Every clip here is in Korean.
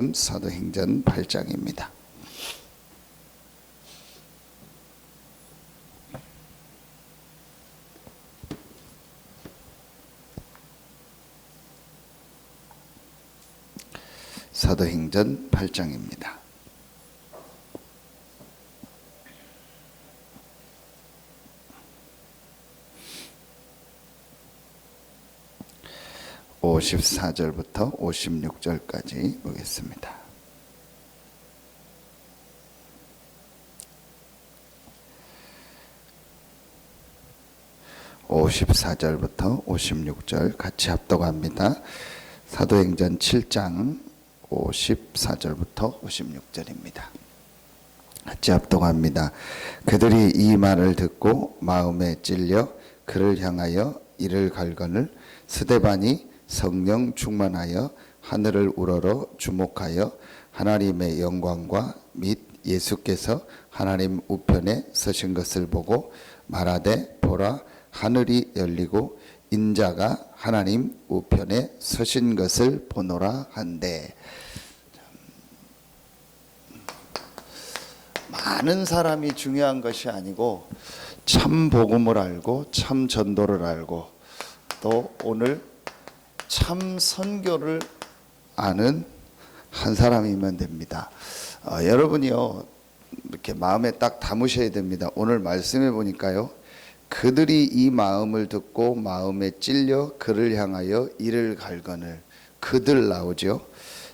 사도행전 8장입니다. 사도행전 8장입니다. (54절부터) (56절까지) 보겠습니다. (54절부터) (56절) 같이 합독합니다. 사도행전 7장 54절부터 56절입니다. 같이 합독합니다. 그들이 이 말을 듣고 마음에 찔려 그를 향하여 이를 갈거늘 스데반이 성령 충만하여 하늘을 우러러 주목하여 하나님의 영광과 및 예수께서 하나님 우편에 서신 것을 보고 말하되 보라 하늘이 열리고 인자가 하나님 우편에 서신 것을 보노라 한데, 많은 사람이 중요한 것이 아니고 참 복음을 알고 참 전도를 알고 또 오늘 참 선교를 아는 한 사람이면 됩니다. 여러분이요 이렇게 마음에 딱 담으셔야 됩니다. 오늘 말씀해 보니까요, 그들이 이 마음을 듣고 마음에 찔려 그를 향하여 이를 갈거늘, 그들 나오죠.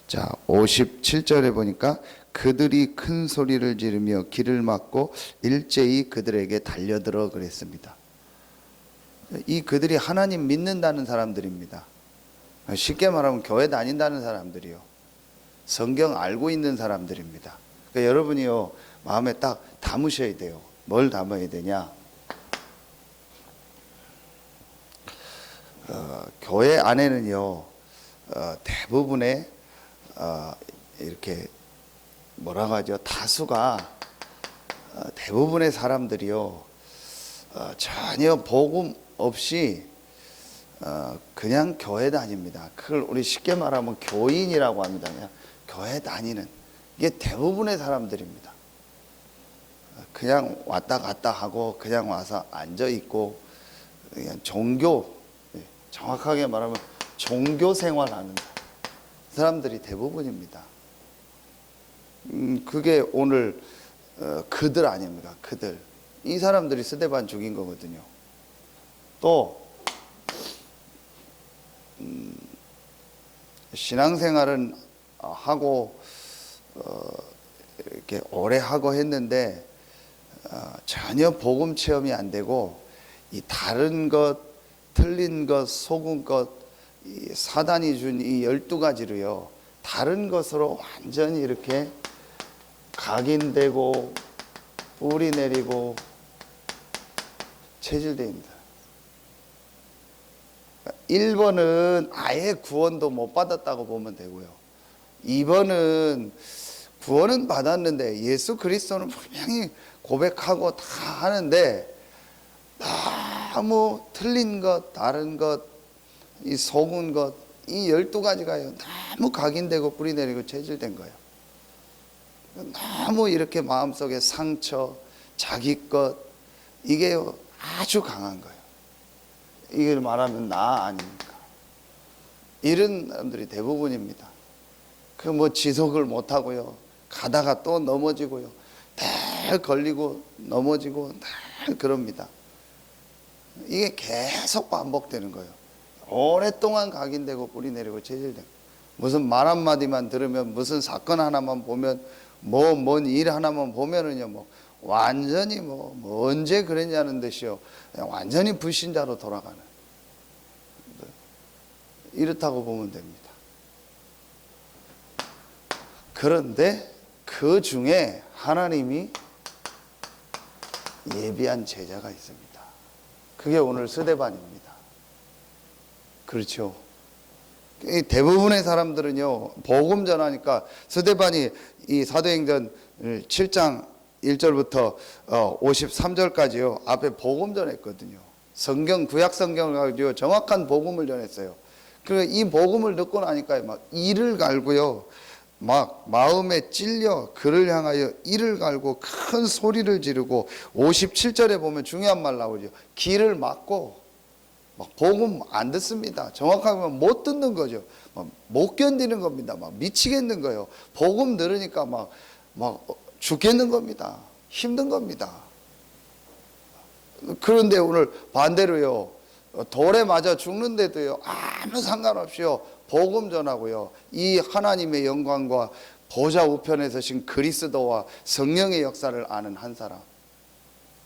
자, 57절에 보니까 그들이 큰 소리를 지르며 길을 막고 일제히 그들에게 달려들어 그랬습니다. 이 그들이 하나님 믿는다는 사람들입니다. 쉽게 말하면 교회 다닌다는 사람들이요, 성경 알고 있는 사람들입니다. 그러니까 여러분이요 마음에 딱 담으셔야 돼요. 뭘 담아야 되냐? 교회 안에는요 대부분의 이렇게 뭐라고 하죠? 다수가 대부분의 사람들이요 전혀 복음 없이 그냥 교회 다닙니다. 그걸 우리 쉽게 말하면 교인이라고 합니다. 그냥 교회 다니는, 이게 대부분의 사람들입니다. 그냥 왔다 갔다 하고 그냥 와서 앉아 있고 그냥 정확하게 말하면 종교 생활하는 사람들이 대부분입니다. 그게 오늘 그들 아닙니까? 그들. 이 사람들이 스데반 죽인 거거든요. 또 신앙생활은 하고 이렇게 오래 하고 했는데 전혀 복음 체험이 안 되고 이 다른 것, 틀린 것, 속은 것, 이 사단이 준 이 12가지로요 다른 것으로 완전히 이렇게 각인되고 뿌리 내리고 체질됩니다. 1번은 아예 구원도 못 받았다고 보면 되고요, 2번은 구원은 받았는데 예수 그리스도는 분명히 고백하고 다 하는데 너무 틀린 것, 다른 것, 이 속은 것, 이 12가지가요 너무 각인되고 뿌리 내리고 체질된 거예요. 너무 이렇게 마음속에 상처, 자기 것, 이게 아주 강한 거예요. 이걸 말하면 나 아닙니까? 이런 사람들이 대부분입니다. 그 뭐 지속을 못하고요, 가다가 또 넘어지고요, 늘 걸리고 넘어지고 늘 그럽니다. 이게 계속 반복되는 거예요. 오랫동안 각인되고 뿌리 내리고 체질되고, 무슨 말 한마디만 들으면, 무슨 사건 하나만 보면, 뭔 일 하나만 보면은요 완전히 언제 그랬냐는 듯이요 완전히 불신자로 돌아가는, 이렇다고 보면 됩니다. 그런데 그 중에 하나님이 예비한 제자가 있습니다. 그게 오늘 스데반입니다. 그렇죠. 대부분의 사람들은요 복음 전하니까, 스데반이 이 사도행전 7장 1절부터 53절까지요 앞에 복음 전했거든요. 성경, 구약 성경을 가지고 정확한 복음을 전했어요. 그리고 이 복음을 듣고 나니까 막 이를 갈고요 막 마음에 찔려 그를 향하여 이를 갈고 큰 소리를 지르고 57절에 보면 중요한 말 나오죠. 귀를 막고 막 복음 안 듣습니다. 정확하게 보면 못 듣는 거죠. 못 견디는 겁니다. 막 미치겠는 거예요. 복음 들으니까 막 죽겠는 겁니다. 힘든 겁니다. 그런데 오늘 반대로요. 돌에 맞아 죽는데도요. 아무 상관없이요. 복음 전하고요. 이 하나님의 영광과 보좌 우편에 서신 그리스도와 성령의 역사를 아는 한 사람.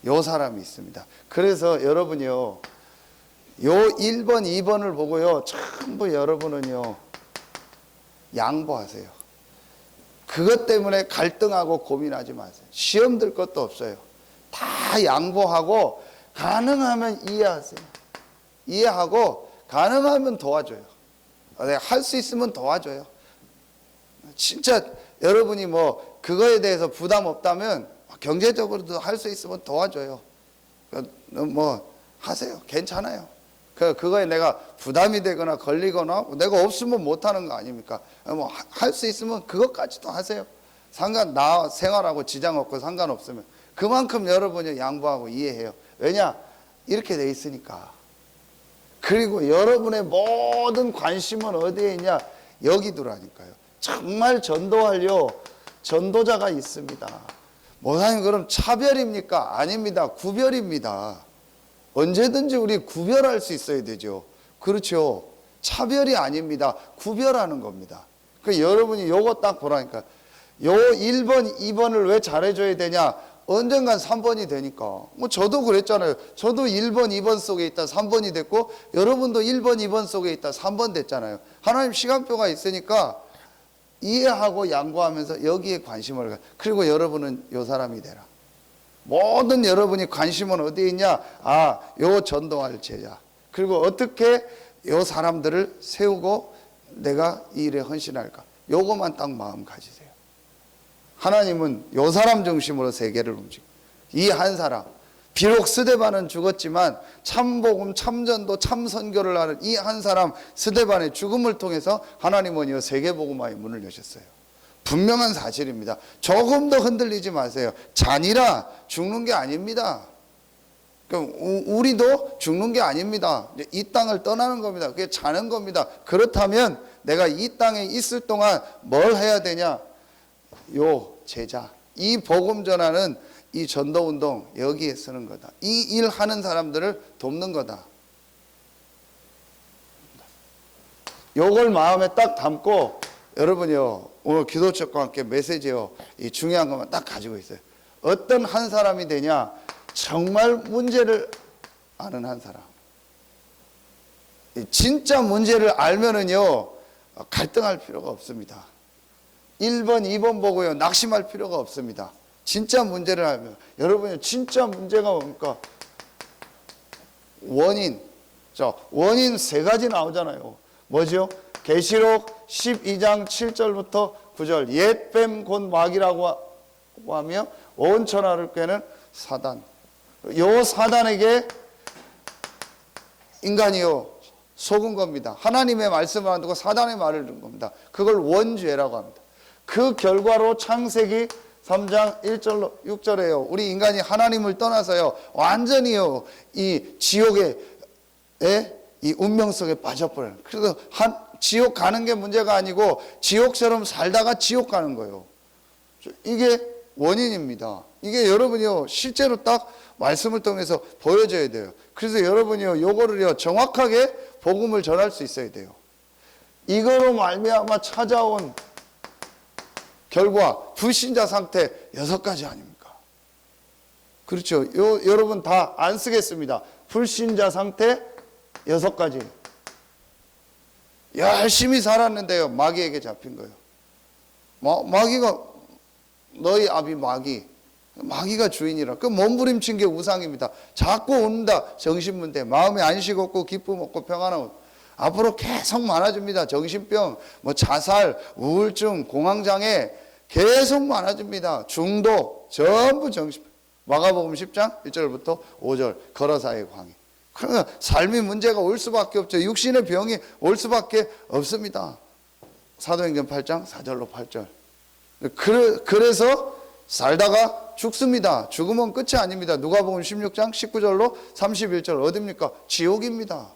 요 사람이 있습니다. 그래서 여러분이요. 요 1번, 2번을 보고요. 전부 여러분은요. 양보하세요. 그것 때문에 갈등하고 고민하지 마세요. 시험 들 것도 없어요. 다 양보하고 가능하면 이해하세요. 이해하고 가능하면 도와줘요. 할 수 있으면 도와줘요. 진짜 여러분이 뭐 그거에 대해서 부담 없다면 경제적으로도 할 수 있으면 도와줘요. 뭐 하세요. 괜찮아요. 그거에 내가 부담이 되거나 걸리거나 내가 없으면 못하는 거 아닙니까? 뭐 할 수 있으면 그것까지도 하세요. 나 생활하고 지장 없고 상관없으면 그만큼 여러분이 양보하고 이해해요. 왜냐? 이렇게 돼 있으니까. 그리고 여러분의 모든 관심은 어디에 있냐? 여기 두라니까요. 정말 전도하려 전도자가 있습니다. 목사님 그럼 차별입니까? 아닙니다. 구별입니다. 언제든지 우리 구별할 수 있어야 되죠. 그렇죠. 차별이 아닙니다. 구별하는 겁니다. 여러분이 요거 딱 보라니까. 요 1번, 2번을 왜 잘해줘야 되냐? 언젠간 3번이 되니까. 뭐 저도 그랬잖아요. 저도 1번, 2번 속에 있다 3번이 됐고 여러분도 1번, 2번 속에 있다 3번 됐잖아요. 하나님 시간표가 있으니까 이해하고 양보하면서 여기에 관심을 가. 그리고 여러분은 요 사람이 되라. 모든 여러분이 관심은 어디에 있냐? 요 전도할 제자. 그리고 어떻게 요 사람들을 세우고 내가 이 일에 헌신할까? 요거만 딱 마음 가지세요. 하나님은 요 사람 중심으로 세계를 움직여. 이 한 사람. 비록 스데반은 죽었지만 참복음, 참전도, 참선교를 하는 이 한 사람 스데반의 죽음을 통해서 하나님은 이 세계복음화의 문을 여셨어요. 분명한 사실입니다. 조금 더 흔들리지 마세요. 잔이라 죽는 게 아닙니다. 우리도 죽는 게 아닙니다. 이 땅을 떠나는 겁니다. 그게 자는 겁니다. 그렇다면 내가 이 땅에 있을 동안 뭘 해야 되냐? 요 제자, 이 복음 전하는 이 전도운동 여기에 쓰는 거다. 이 일 하는 사람들을 돕는 거다. 요걸 마음에 딱 담고 여러분이요 오늘 기도책과 함께 메시지요 이 중요한 것만 딱 가지고 있어요. 어떤 한 사람이 되냐? 정말 문제를 아는 한 사람. 진짜 문제를 알면은요 갈등할 필요가 없습니다. 1번, 2번 보고요 낙심할 필요가 없습니다. 진짜 문제를 알면 여러분이 진짜 문제가 뭡니까? 원인. 원인 세 가지 나오잖아요. 뭐죠? 계시록 12장 7절부터 9절 옛뱀 곧 마귀라고 하며 온 천하를 꿰는 사단. 요 사단에게 인간이요 속은 겁니다. 하나님의 말씀을 안 듣고 사단의 말을 듣는 겁니다. 그걸 원죄라고 합니다. 그 결과로 창세기 3장 1절로 6절에요. 우리 인간이 하나님을 떠나서요 완전히요 이 지옥의 이 운명 속에 빠져버려요. 그래서 지옥 가는 게 문제가 아니고 지옥처럼 살다가 지옥 가는 거예요. 이게 원인입니다. 이게 여러분이요 실제로 딱 말씀을 통해서 보여줘야 돼요. 그래서 여러분이요 요거를요 정확하게 복음을 전할 수 있어야 돼요. 이거로 말미암아 찾아온 결과 불신자 상태 6가지 아닙니까? 그렇죠. 여러분 다 안 쓰겠습니다. 불신자 상태 6가지. 열심히 살았는데요 마귀에게 잡힌 거예요. 마귀가 너희 아비 마귀가 주인이라. 그 몸부림친 게 우상입니다. 자꾸 온다 정신문제. 마음에 안식 없고 기쁨 없고 평안 없고. 앞으로 계속 많아집니다. 정신병, 자살, 우울증, 공황장애 계속 많아집니다. 중독, 전부 정신병. 마가복음 10장 1절부터 5절 걸어사의 광해. 그러면 삶이 문제가 올 수밖에 없죠. 육신의 병이 올 수밖에 없습니다. 사도행전 8장 4절로 8절. 그래서 살다가 죽습니다. 죽으면 끝이 아닙니다. 누가복음 16장 19절로 31절 어딥니까? 지옥입니다.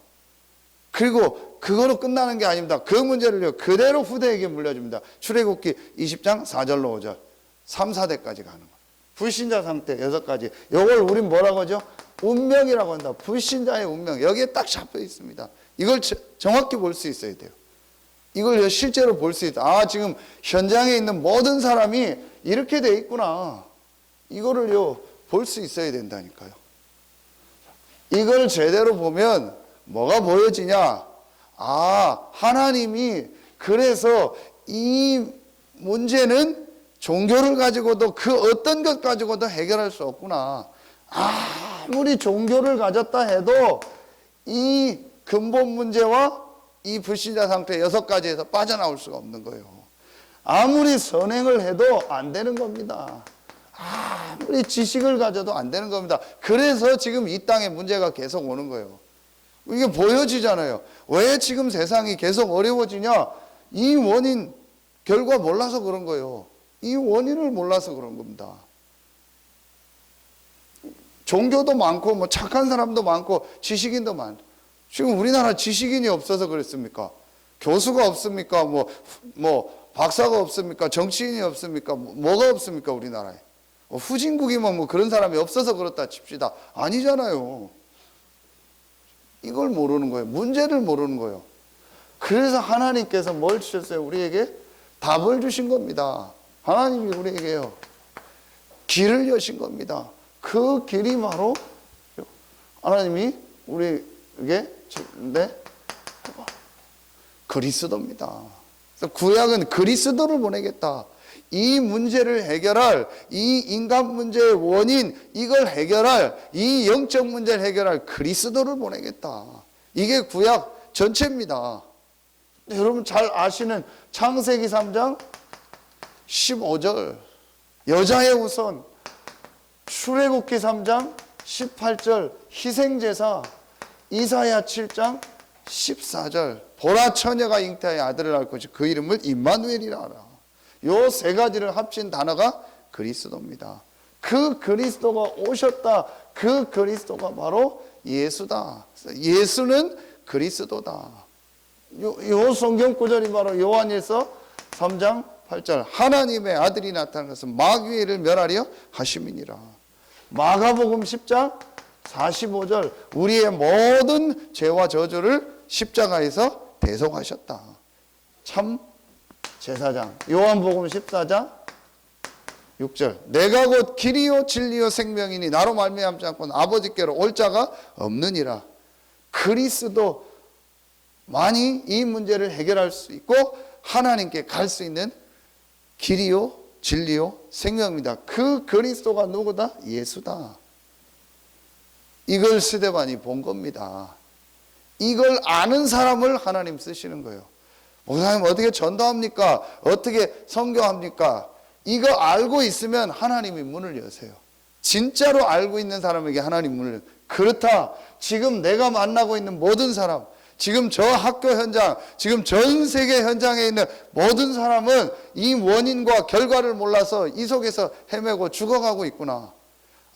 그리고 그거로 끝나는 게 아닙니다. 그 문제를요 그대로 후대에게 물려줍니다. 출애굽기 20장 4절로 5절 3, 4대까지 가는 거예요. 불신자 상태 6가지. 이걸 우린 뭐라고 하죠? 운명이라고 한다. 불신자의 운명. 여기에 딱 잡혀 있습니다. 이걸 정확히 볼 수 있어야 돼요. 이걸 실제로 볼 수 있다. 아, 지금 현장에 있는 모든 사람이 이렇게 돼 있구나. 이거를요 볼 수 있어야 된다니까요. 이걸 제대로 보면 뭐가 보여지냐? 아, 하나님이 그래서 이 문제는 종교를 가지고도 그 어떤 것 가지고도 해결할 수 없구나. 아무리 종교를 가졌다 해도 이 근본 문제와 이 불신자 상태 6가지에서 빠져나올 수가 없는 거예요. 아무리 선행을 해도 안 되는 겁니다. 아무리 지식을 가져도 안 되는 겁니다. 그래서 지금 이 땅에 문제가 계속 오는 거예요. 이게 보여지잖아요. 왜 지금 세상이 계속 어려워지냐? 이 원인, 결과 몰라서 그런 거예요. 이 원인을 몰라서 그런 겁니다. 종교도 많고 뭐 착한 사람도 많고 지식인도 많고, 지금 우리나라 지식인이 없어서 그랬습니까? 교수가 없습니까? 뭐 박사가 없습니까? 정치인이 없습니까? 뭐가 없습니까? 우리나라에 후진국이면 뭐 그런 사람이 없어서 그렇다 칩시다. 아니잖아요. 이걸 모르는 거예요. 문제를 모르는 거예요. 그래서 하나님께서 뭘 주셨어요? 우리에게 답을 주신 겁니다. 하나님이 우리에게요 길을 여신 겁니다. 그 길이 바로 하나님이 우리에게 주는데 그리스도입니다. 그래서 구약은 그리스도를 보내겠다. 이 문제를 해결할, 이 인간 문제의 원인, 이걸 해결할, 이 영적 문제를 해결할 그리스도를 보내겠다. 이게 구약 전체입니다. 여러분 잘 아시는 창세기 3장 15절 여자의 우선, 출애굽기 3장 18절 희생제사, 이사야 7장 14절 보라 처녀가 잉태하여 아들을 낳을 것이 그 이름을 임마누엘이라 하라. 요 3가지를 합친 단어가 그리스도입니다. 그 그리스도가 오셨다. 그 그리스도가 바로 예수다. 예수는 그리스도다. 요 성경 구절이 바로 요한일서 3장 8절 하나님의 아들이 나타난 것은 마귀를 멸하려 하심이니라. 마가복음 10장 45절 우리의 모든 죄와 저주를 십자가에서 대속하셨다. 참 제사장. 요한복음 14장 6절 내가 곧 길이요 진리요 생명이니 나로 말미암지 않고는 아버지께로 올 자가 없느니라. 그리스도만이 이 문제를 해결할 수 있고 하나님께 갈 수 있는 길이요 진리요 생명입니다. 그 그리스도가 누구다? 예수다. 이걸 스데반이 본 겁니다. 이걸 아는 사람을 하나님 쓰시는 거예요. 목사님 어떻게 전도합니까? 어떻게 선교합니까? 이거 알고 있으면 하나님이 문을 여세요. 진짜로 알고 있는 사람에게 하나님 문을 여세요. 그렇다. 지금 내가 만나고 있는 모든 사람, 지금 저 학교 현장, 지금 전 세계 현장에 있는 모든 사람은 이 원인과 결과를 몰라서 이 속에서 헤매고 죽어가고 있구나.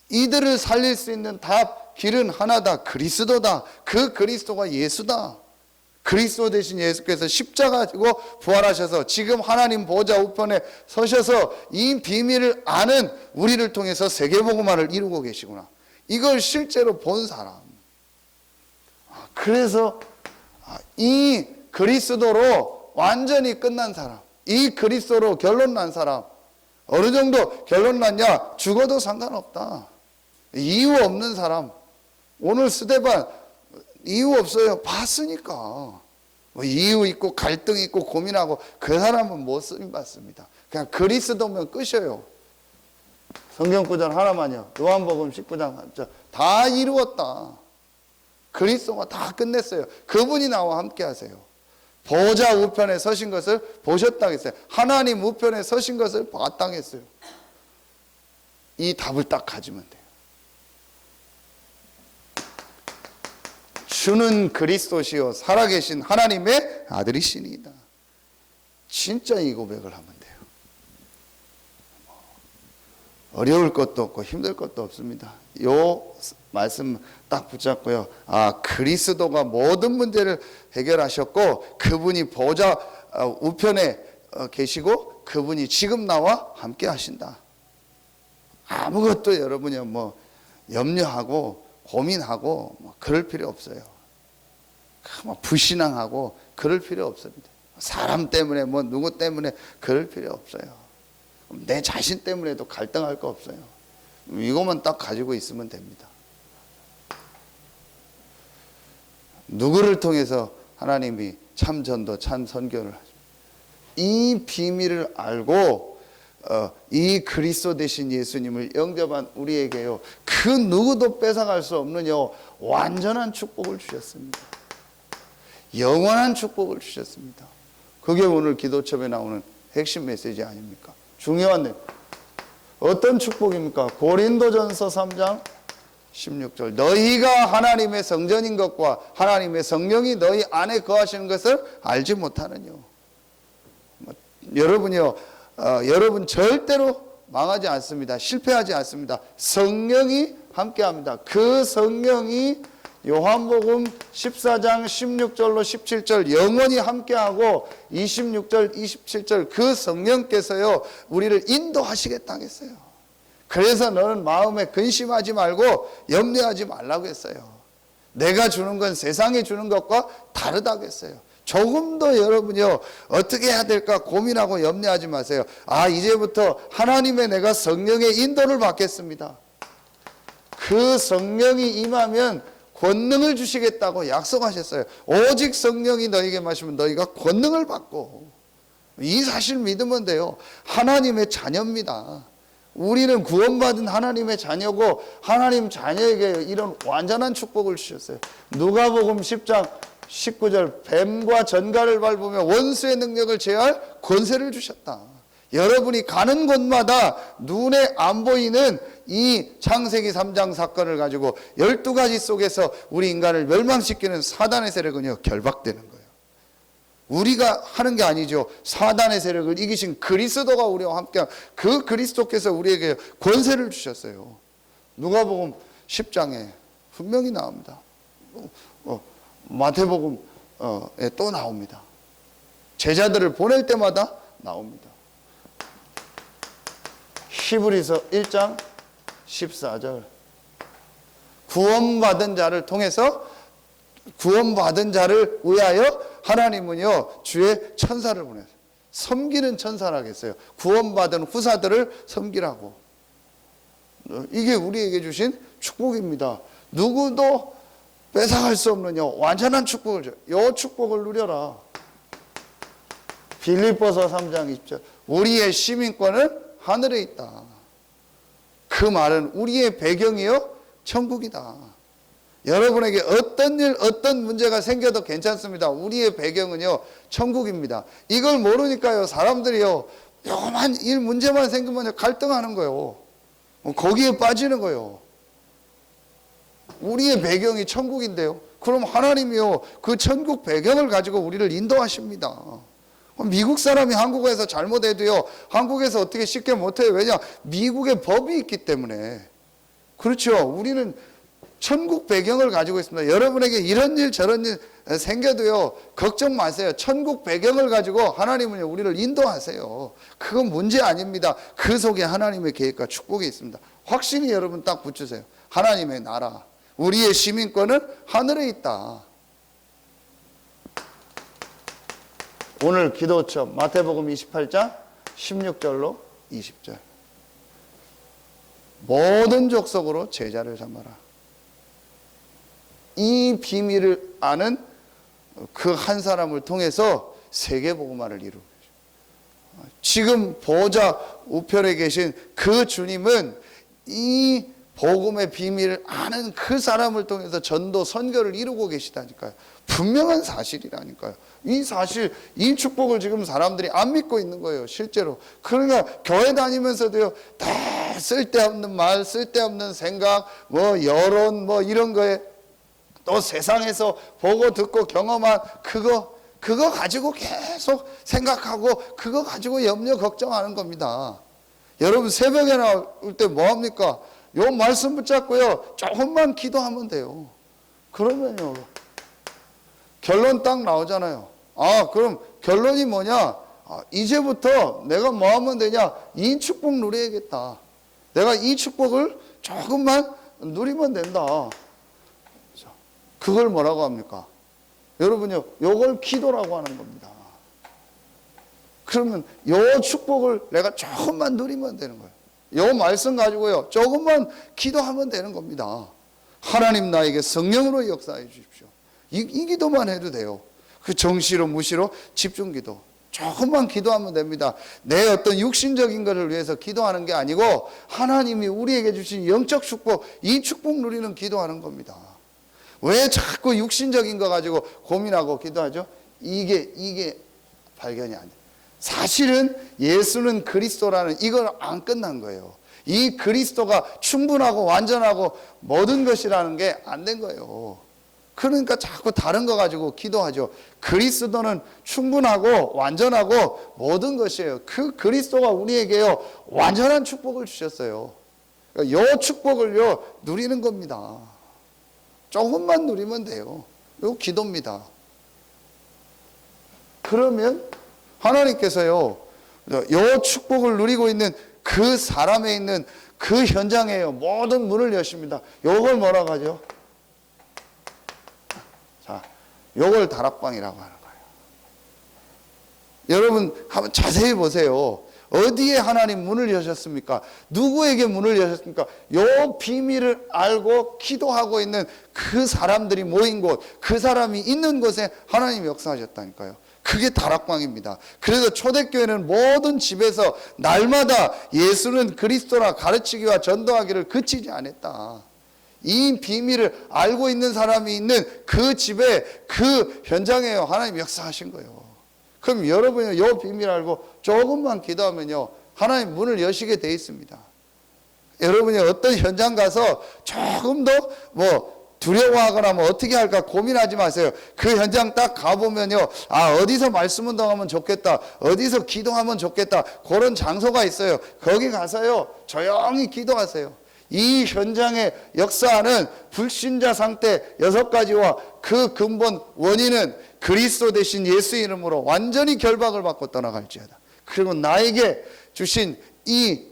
이들을 살릴 수 있는 답, 길은 하나다. 그리스도다. 그 그리스도가 예수다. 그리스도 대신 예수께서 십자가 지고 부활하셔서 지금 하나님 보좌 우편에 서셔서 이 비밀을 아는 우리를 통해서 세계복음화를 이루고 계시구나. 이걸 실제로 본 사람. 그래서 이 그리스도로 완전히 끝난 사람, 이 그리스도로 결론 난 사람, 어느 정도 결론 났냐? 죽어도 상관없다. 이유 없는 사람. 오늘 스데반 이유 없어요. 봤으니까. 뭐 이유 있고 갈등 있고 고민하고 그 사람은 못 쓰임 받습니다. 그냥 그리스도면 끝이에요. 성경 구절 하나만요. 요한복음 19장 다 이루었다. 그리스도가 다 끝냈어요. 그분이 나와 함께 하세요. 보좌 우편에 서신 것을 보셨다 했어요. 하나님 우편에 서신 것을 봤다 했어요. 이 답을 딱 가지면 돼요. 주는 그리스도시요 살아계신 하나님의 아들이시니이다. 진짜 이 고백을 하면 돼요. 어려울 것도 없고 힘들 것도 없습니다. 요 말씀 딱 붙잡고요. 아, 그리스도가 모든 문제를 해결하셨고 그분이 보좌 우편에 계시고 그분이 지금 나와 함께 하신다. 아무것도 여러분이 뭐 염려하고 고민하고 뭐 그럴 필요 없어요. 불신앙하고 그럴 필요 없습니다. 사람 때문에 뭐 누구 때문에 그럴 필요 없어요. 내 자신 때문에도 갈등할 거 없어요. 이것만 딱 가지고 있으면 됩니다. 누구를 통해서 하나님이 참 전도, 참 선교를 하죠. 이 비밀을 알고 이 그리스도 되신 예수님을 영접한 우리에게요, 그 누구도 뺏어갈 수 없는 완전한 축복을 주셨습니다. 영원한 축복을 주셨습니다. 그게 오늘 기도첩에 나오는 핵심 메시지 아닙니까? 중요한 데 어떤 축복입니까? 고린도전서 3장 16절 너희가 하나님의 성전인 것과 하나님의 성령이 너희 안에 거하시는 것을 알지 못하느냐. 여러분이요, 여러분 절대로 망하지 않습니다. 실패하지 않습니다. 성령이 함께합니다. 그 성령이 요한복음 14장 16절로 17절 영원히 함께하고 26절 27절 그 성령께서요 우리를 인도하시겠다 했어요. 그래서 너는 마음에 근심하지 말고 염려하지 말라고 했어요. 내가 주는 건 세상이 주는 것과 다르다고 했어요. 조금 더 여러분이요 어떻게 해야 될까 고민하고 염려하지 마세요. 아, 이제부터 하나님의 내가 성령의 인도를 받겠습니다. 그 성령이 임하면 권능을 주시겠다고 약속하셨어요. 오직 성령이 너희에게 마시면 너희가 권능을 받고, 이 사실 믿으면 돼요. 하나님의 자녀입니다. 우리는 구원받은 하나님의 자녀고 하나님 자녀에게 이런 완전한 축복을 주셨어요. 누가복음 10장 19절 뱀과 전갈을 밟으며 원수의 능력을 제할 권세를 주셨다. 여러분이 가는 곳마다 눈에 안 보이는 이 창세기 3장 사건을 가지고 12가지 속에서 우리 인간을 멸망시키는 사단의 세력은요 결박되는 거예요. 우리가 하는 게 아니죠. 사단의 세력을 이기신 그리스도가 우리와 함께, 그 그리스도께서 우리에게 권세를 주셨어요. 누가복음 10장에 분명히 나옵니다. 마태복음에 또 나옵니다. 제자들을 보낼 때마다 나옵니다. 히브리서 1장 14절 구원받은 자를 통해서, 구원받은 자를 위하여 하나님은요 주의 천사를 보내서 섬기는 천사라겠어요. 구원받은 후사들을 섬기라고. 이게 우리에게 주신 축복입니다. 누구도 뺏어갈 수 없는 완전한 축복을 줘요. 이 축복을 누려라. 빌립보서 3장 20절 우리의 시민권은 하늘에 있다. 그 말은 우리의 배경이요 천국이다. 여러분에게 어떤 일, 어떤 문제가 생겨도 괜찮습니다. 우리의 배경은요 천국입니다. 이걸 모르니까요 사람들이요 요만 일 문제만 생기면 갈등하는 거예요. 거기에 빠지는 거예요. 우리의 배경이 천국인데요, 그럼 하나님이요 그 천국 배경을 가지고 우리를 인도하십니다. 미국 사람이 한국에서 잘못해도요 한국에서 어떻게 쉽게 못해요. 왜냐? 미국의 법이 있기 때문에. 그렇죠. 우리는 천국 배경을 가지고 있습니다. 여러분에게 이런 일 저런 일 생겨도요 걱정 마세요. 천국 배경을 가지고 하나님은 우리를 인도하세요. 그건 문제 아닙니다. 그 속에 하나님의 계획과 축복이 있습니다. 확신이 여러분 딱 붙이세요. 하나님의 나라, 우리의 시민권은 하늘에 있다. 오늘 기도처 마태복음 28장 16절로 20절 모든 족속으로 제자를 삼아라. 이 비밀을 아는 그 한 사람을 통해서 세계복음화를 이루고 계십니다. 지금 보좌 우편에 계신 그 주님은 이 복음의 비밀을 아는 그 사람을 통해서 전도 선교를 이루고 계시다니까요. 분명한 사실이라니까요. 이 사실, 이 축복을 지금 사람들이 안 믿고 있는 거예요, 실제로. 그러니까 교회 다니면서도요 다 쓸데없는 말, 쓸데없는 생각, 뭐 여론, 뭐 이런 거에 또 세상에서 보고 듣고 경험한 그거 그거 가지고 계속 생각하고 그거 가지고 염려 걱정하는 겁니다. 여러분 새벽에 나올 때 뭐합니까? 요 말씀 붙잡고요 조금만 기도하면 돼요. 그러면요 결론 딱 나오잖아요. 그럼 결론이 뭐냐? 이제부터 내가 뭐 하면 되냐? 이 축복 누려야겠다. 내가 이 축복을 조금만 누리면 된다. 그걸 뭐라고 합니까? 여러분요, 요걸 기도라고 하는 겁니다. 그러면 요 축복을 내가 조금만 누리면 되는 거예요. 요 말씀 가지고요, 조금만 기도하면 되는 겁니다. 하나님 나에게 성령으로 역사해 주십시오. 이 기도만 해도 돼요. 그 정시로 무시로 집중 기도. 조금만 기도하면 됩니다. 내 어떤 육신적인 것을 위해서 기도하는 게 아니고 하나님이 우리에게 주신 영적 축복, 이 축복 누리는 기도하는 겁니다. 왜 자꾸 육신적인 거 가지고 고민하고 기도하죠? 이게 발견이 안 돼요. 사실은 예수는 그리스도라는 이걸 안 끝난 거예요. 이 그리스도가 충분하고 완전하고 모든 것이라는 게 안 된 거예요. 그러니까 자꾸 다른 거 가지고 기도하죠. 그리스도는 충분하고 완전하고 모든 것이에요. 그 그리스도가 우리에게요 완전한 축복을 주셨어요. 그러니까 이 축복을요 누리는 겁니다. 조금만 누리면 돼요. 이거 기도입니다. 그러면 하나님께서요 이 축복을 누리고 있는 그 사람에 있는 그 현장에요 모든 문을 여십니다. 요걸 뭐라고 하죠? 자, 요걸 다락방이라고 하는 거예요. 여러분 한번 자세히 보세요. 어디에 하나님 문을 여셨습니까? 누구에게 문을 여셨습니까? 요 비밀을 알고 기도하고 있는 그 사람들이 모인 곳, 그 사람이 있는 곳에 하나님이 역사하셨다니까요. 그게 다락방입니다. 그래서 초대교회는 모든 집에서 날마다 예수는 그리스도라 가르치기와 전도하기를 그치지 않았다. 이 비밀을 알고 있는 사람이 있는 그 집에 그 현장에 하나님이 역사하신 거예요. 그럼 여러분이 이 비밀 알고 조금만 기도하면요 하나님 문을 여시게 돼 있습니다. 여러분이 어떤 현장 가서 조금 더 두려워하거나 어떻게 할까 고민하지 마세요. 그 현장 딱 가보면요 어디서 말씀 운동하면 좋겠다, 어디서 기도하면 좋겠다, 그런 장소가 있어요. 거기 가서요 조용히 기도하세요. 이 현장에 역사하는 불신자 상태 6가지와 그 근본 원인은 그리스도 대신 예수 이름으로 완전히 결박을 받고 떠나갈지어다. 그리고 나에게 주신 이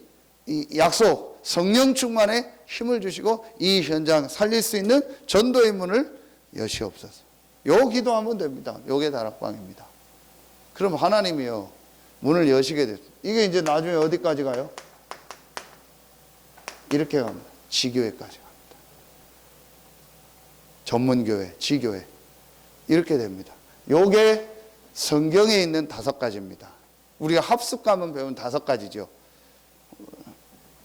약속 성령 충만에 힘을 주시고 이 현장 살릴 수 있는 전도의 문을 여시옵소서. 요 기도하면 됩니다. 요게 다락방입니다. 그럼 하나님이요 문을 여시게 됩니다. 이게 이제 나중에 어디까지 가요? 이렇게 갑니다. 지교회까지 갑니다. 전문교회, 지교회 이렇게 됩니다. 요게 성경에 있는 5가지입니다. 우리가 합숙가면 배운 5가지죠.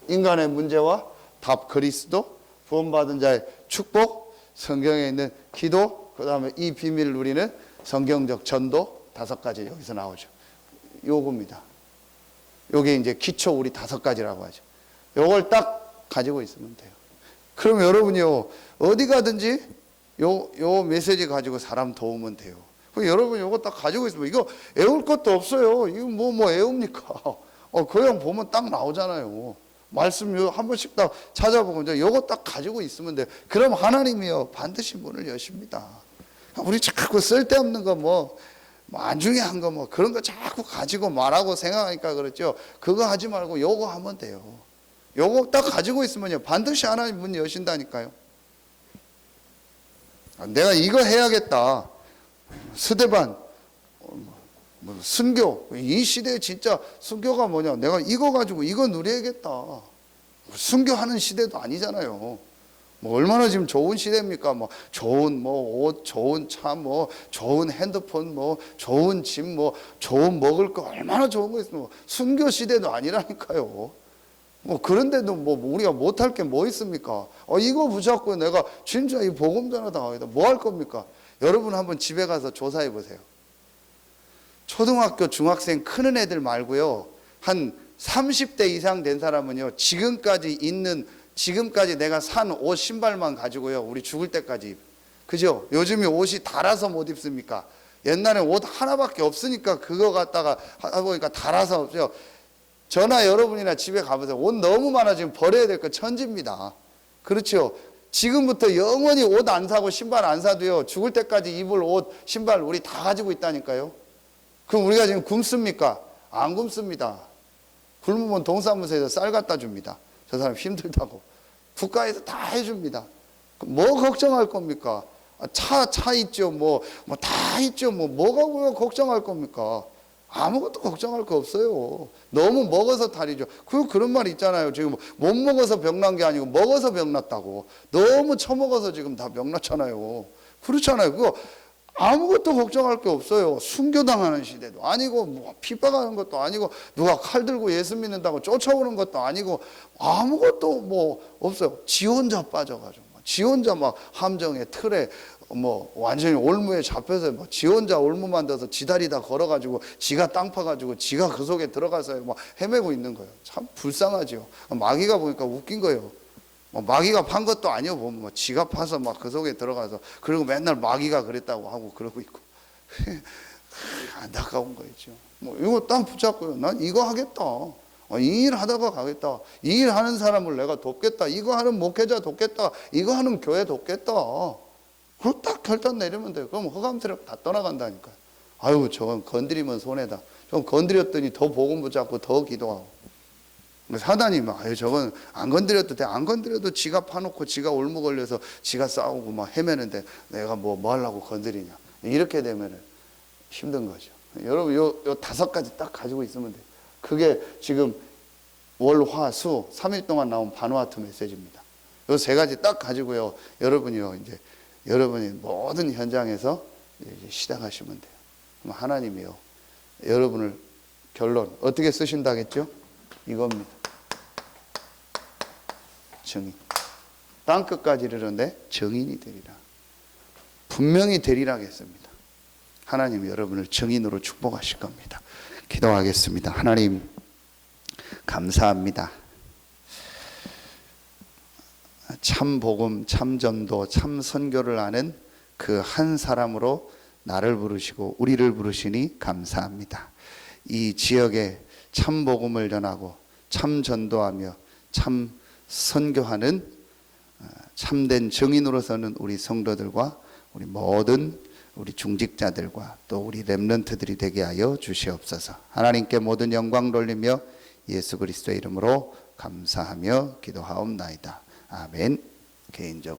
인간의 문제와 답 그리스도, 구원받은 자의 축복, 성경에 있는 기도, 그 다음에 이 비밀을 누리는 성경적 전도 5가지 여기서 나오죠. 요겁니다. 요게 이제 기초 우리 5가지라고 하죠. 요걸 딱 가지고 있으면 돼요. 그럼 여러분이요 어디 가든지 요 메시지 가지고 사람 도우면 돼요. 여러분 요거 딱 가지고 있으면 이거 애울 것도 없어요. 이거 뭐 애웁니까? 그냥 보면 딱 나오잖아요. 말씀 한 번씩 딱 찾아보고 이제 요거 딱 가지고 있으면 돼요. 그럼 하나님이요 반드시 문을 여십니다. 우리 자꾸 쓸데없는 거 안 중요한 거 그런 거 자꾸 가지고 말하고 생각하니까 그렇죠. 그거 하지 말고 요거 하면 돼요. 요거 딱 가지고 있으면요 반드시 하나님 문 여신다니까요. 내가 이거 해야겠다. 스데반, 순교. 이 시대에 진짜 순교가 뭐냐? 내가 이거 가지고 이거 누려야겠다. 순교하는 시대도 아니잖아요. 얼마나 지금 좋은 시대입니까? 좋은 옷, 좋은 차, 좋은 핸드폰, 좋은 집, 좋은 먹을 거 얼마나 좋은 거 있으면 순교 시대도 아니라니까요. 그런데도 우리가 못할 게 뭐 있습니까? 이거 붙잡고 내가 진짜 이 복음 전화 당하겠다. 뭐 할 겁니까? 여러분 한번 집에 가서 조사해 보세요. 초등학교, 중학생 크는 애들 말고요. 한 30대 이상 된 사람은요. 지금까지 내가 산 옷, 신발만 가지고요. 우리 죽을 때까지. 그죠? 요즘에 옷이 달아서 못 입습니까? 옛날에 옷 하나밖에 없으니까 그거 갖다가 하다 보니까 달아서 없어요. 저나 여러분이나 집에 가보세요. 옷 너무 많아. 지금 버려야 될 거 천지입니다. 그렇죠? 지금부터 영원히 옷 안 사고 신발 안 사도요, 죽을 때까지 입을 옷, 신발 우리 다 가지고 있다니까요. 그럼 우리가 지금 굶습니까? 안 굶습니다. 굶으면 동사무소에서 쌀 갖다 줍니다. 저 사람 힘들다고. 국가에서 다 해줍니다. 뭐 걱정할 겁니까? 차 있죠. 뭐 다 있죠. 뭐가 왜 걱정할 겁니까? 아무것도 걱정할 거 없어요. 너무 먹어서 탈이죠. 그런 말 있잖아요. 지금 못 먹어서 병난 게 아니고 먹어서 병났다고. 너무 처먹어서 지금 다 병났잖아요. 그렇잖아요. 그거 아무것도 걱정할 게 없어요. 순교당하는 시대도 아니고, 뭐 핍박하는 것도 아니고, 누가 칼 들고 예수 믿는다고 쫓아오는 것도 아니고, 아무것도 뭐 없어요. 지 혼자 빠져가지고, 지 혼자 막 함정에 틀에 뭐 완전히 올무에 잡혀서 뭐 지 혼자 올무 만들어서 지다리 다 걸어가지고 지가 땅 파가지고 지가 그 속에 들어가서 뭐 헤매고 있는 거예요. 참 불쌍하죠. 마귀가 보니까 웃긴 거예요. 뭐 마귀가 판 것도 아니요. 보면 뭐 지가 파서 막 그 속에 들어가서 그리고 맨날 마귀가 그랬다고 하고 그러고 있고 안타까운 거였죠. 뭐 이거 딱 붙잡고요. 난 이거 하겠다. 이 일 하다가 가겠다. 이 일 하는 사람을 내가 돕겠다. 이거 하는 목회자 돕겠다. 이거 하는 교회 돕겠다. 그거 딱 결단 내리면 돼요. 그럼 허감스럽게 다 떠나간다니까. 아유, 저건 건드리면 손해다. 좀 건드렸더니 더 복음 붙잡고 더 기도하고. 사단이 막, 아유, 저건 안 건드려도 돼. 안 건드려도 지가 파놓고 지가 올무 걸려서 지가 싸우고 막 헤매는데 내가 뭐 하려고 건드리냐. 이렇게 되면 힘든 거죠. 여러분, 요 5가지 딱 가지고 있으면 돼요. 그게 지금 월, 화, 수 3일 동안 나온 바누아투 메시지입니다. 요 3가지 딱 가지고요. 여러분이요, 이제 여러분이 모든 현장에서 이제 시작하시면 돼요. 그럼 하나님이요, 여러분을 결론 어떻게 쓰신다겠죠? 이겁니다. 증인. 땅끝까지 이르는데 증인이 되리라. 분명히 되리라 했습니다. 하나님 여러분을 증인으로 축복하실 겁니다. 기도하겠습니다. 하나님 감사합니다. 참 복음, 참 전도, 참 선교를 아는 그 한 사람으로 나를 부르시고 우리를 부르시니 감사합니다. 이 지역에 참 복음을 전하고 참 전도하며 참 선교하는 참된 증인으로서는 우리 성도들과 우리 모든 우리 중직자들과 또 우리 렘넌트들이 되게 하여 주시옵소서. 하나님께 모든 영광 돌리며 예수 그리스도의 이름으로 감사하며 기도하옵나이다. 아멘. 개인적